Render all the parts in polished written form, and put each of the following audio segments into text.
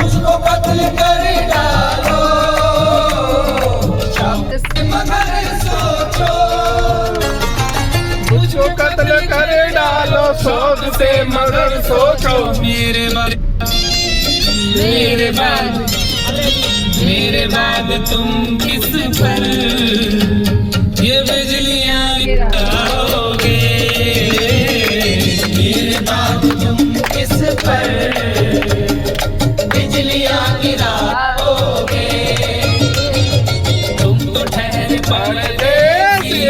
मुझको कत्ल कर डालो, मगर सोचो, मुझको कत्ल कर डालो शौक से मगर सोचो। मेरे बाद तुम किस पर ये बिजलियां गिराओगे, मेरे बाद तुम किस पर बिजलियां गिराओगे, तुम तो ठहर परदेसी,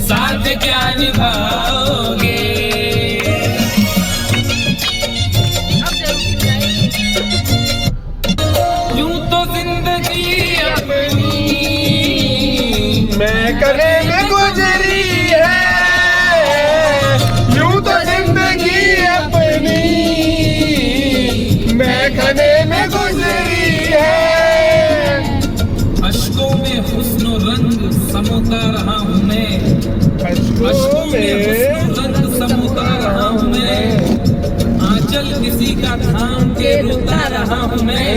साथ क्या निभाओगे। यूं तो जिंदगी अपनी मैं करे में गुजरी है, यूं तो जिंदगी अपनी मैं करे में गुजरी है। अश्कों में हुस्न रंग समोता रहा हूँ मैं, अश्कों में रंग समोता रहा हूँ मैं, आंचल किसी का थाम के रोता रहा हूँ मैं।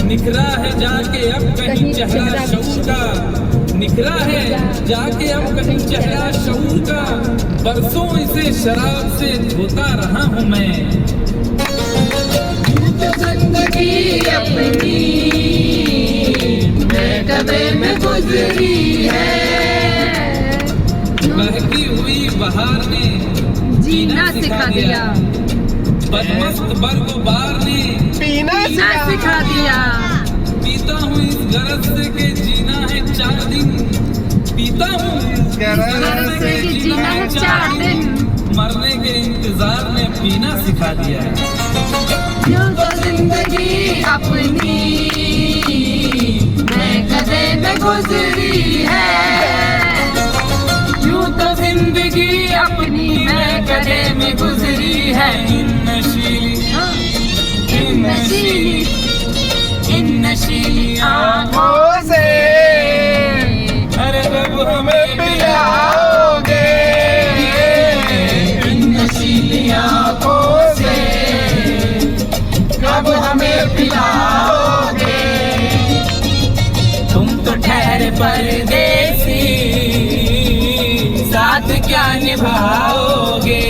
निखरा है जाके अब कहीं चेहरा शऊर का, निखरा है जाके अब कहीं चेहरा शऊर का, बरसों इसे शराब से धोता रहा हूँ मैं। जिंदगी अपनी मैं कदे में गुजरी है, बहती हुई बहार ने जीना सिखा दिया, बदमस्त बर्गुबार ने पीना सिखा दिया। पीता हूँ इस गरज से के जीना है 4 दिन, पीता हूँ इस गरज से कि जीना है 4 दिन, मरने के इंतजार में पीना सिखा दिया है। यूं तो जिंदगी अपनी मैं कदे में गुजरी है, यूं तो जिंदगी अपनी मैं कदे में गुजरी है। इन नशीली आँखों से अरे रब हमें पिलाओगे, इन नशीली आँखों से कब हमें पिलाओगे। तुम तो ठहर परदेसी, साथ क्या निभाओगे।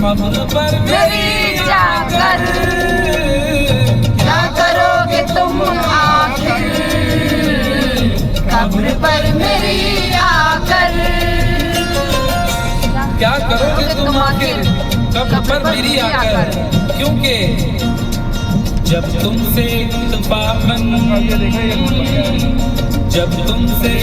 कब्र पर मेरी जाकर क्या करोगे तुम आखिर, कब्र पर मेरी आकर क्या करोगे तुम आखिर कब्र पर मेरी आकर, क्योंकि जब तुमसे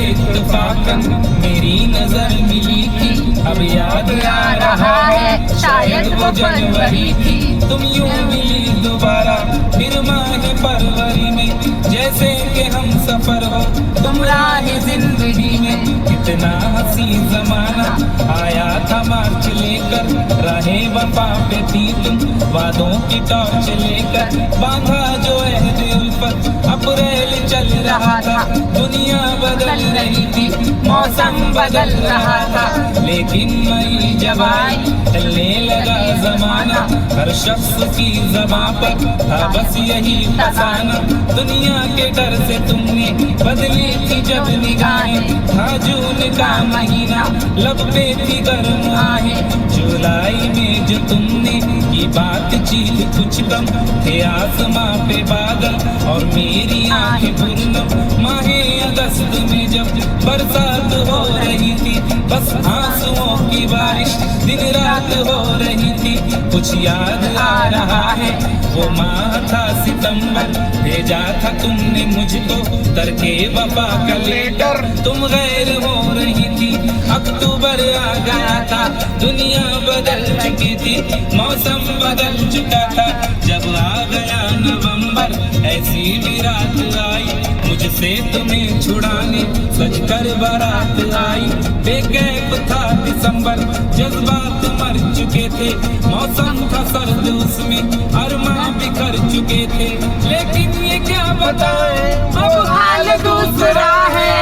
इत्तफाकन मेरी नजर मिली थी, अब याद आ रहा है शायद वो जनवरी थी। तुम यूं मिली दोबारा फिर माह फरवरी में, जैसे कि हम सफर हो तुम राह जिंदगी में। कितना हंसी जमाना आया था मार्च लेकर, राहे वफा पे थी तुम वादों की टॉर्च लेकर। बांधा जो अहद उल्फत अप्रैल चल रहा था, दुनिया बदल रही थी, मौसम बदल रहा था, लेकिन मई जब आई चलने लगा जमाना। हर शख्स की ज़बां पर था बस यही फसाना, दुनिया के डर से तुमने बदली थी जब निगाहें। था जून का महीना लब पे थी गर्म आहें, जुलाई में जो तुमने की बातचीत कुछ कम थे आसमां पे बादल और मेरी आंखें पूर्णम। माहे अगस्त में जब बरसात हो रही थी, बस आंसुओं की बारिश दिन रात हो रही थी। कुछ याद आ रहा है वो माह था सितंबर, भेजा था तुमने मुझको करके वफा का लेटर। तुम गैर हो रही थी, अक्टूबर आ गया था, दुनिया बदल चुकी थी, मौसम बदल चुका था। जब आ गया नवंबर ऐसी भी रात आई, मुझसे तुम्हें छुड़ाने सजकर बारात आई। बेकैफ था दिसंबर, जज्बात मर चुके थे, मौसम था सर्द उसमें अरमां बिखर चुके थे। लेकिन ये क्या बताएं अब हाल दूसरा है,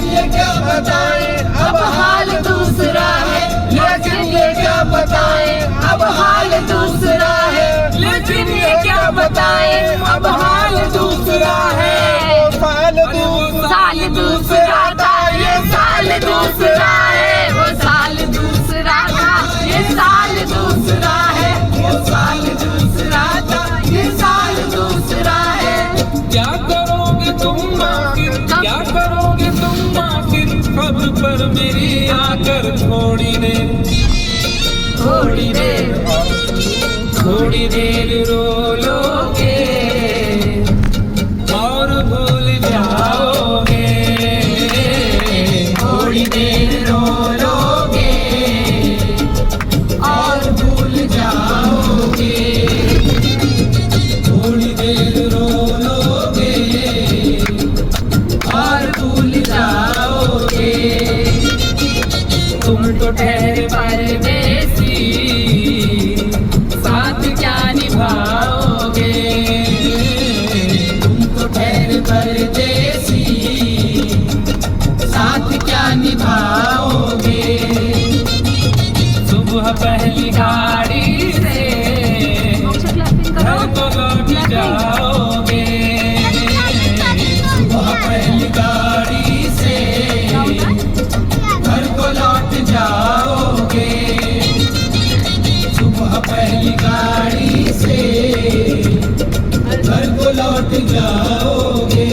ये क्या बताएं अब हाल दूसरा है, लेकिन ये क्या बताएं अब हाल दूसरा है, लेकिन ये क्या बताएं अब हाल दूसरा है। साल साल दूसरा था, ये साल दूसरा है, वो साल दूसरा था, ये साल दूसरा है, वो साल दूसरा था, ये साल दूसरा है। क्या करोगे तुम आखिर, क्या करोगे तुम आखिर, खबर पर मेरी आकर थोड़ी देर, थोड़ी देर, थोड़ी देर रो लोगे और भूल जाओगे, थोड़ी देर रो लोगे और भूल जाओगे, थोड़ी देर रो लोगे और भूल जाओगे। तुम तो ठहरे परदेसी, साथ क्या निभाओगे, तुम तो ठहरे परदेसी, साथ क्या निभाओगे। सुबह पहली गाड़ी से घर को लौट जाओगे, सुबह पहली गाड़ी से घर को लौट जाओगे, सुबह पहली गाड़ी से घर को लौट जाओगे।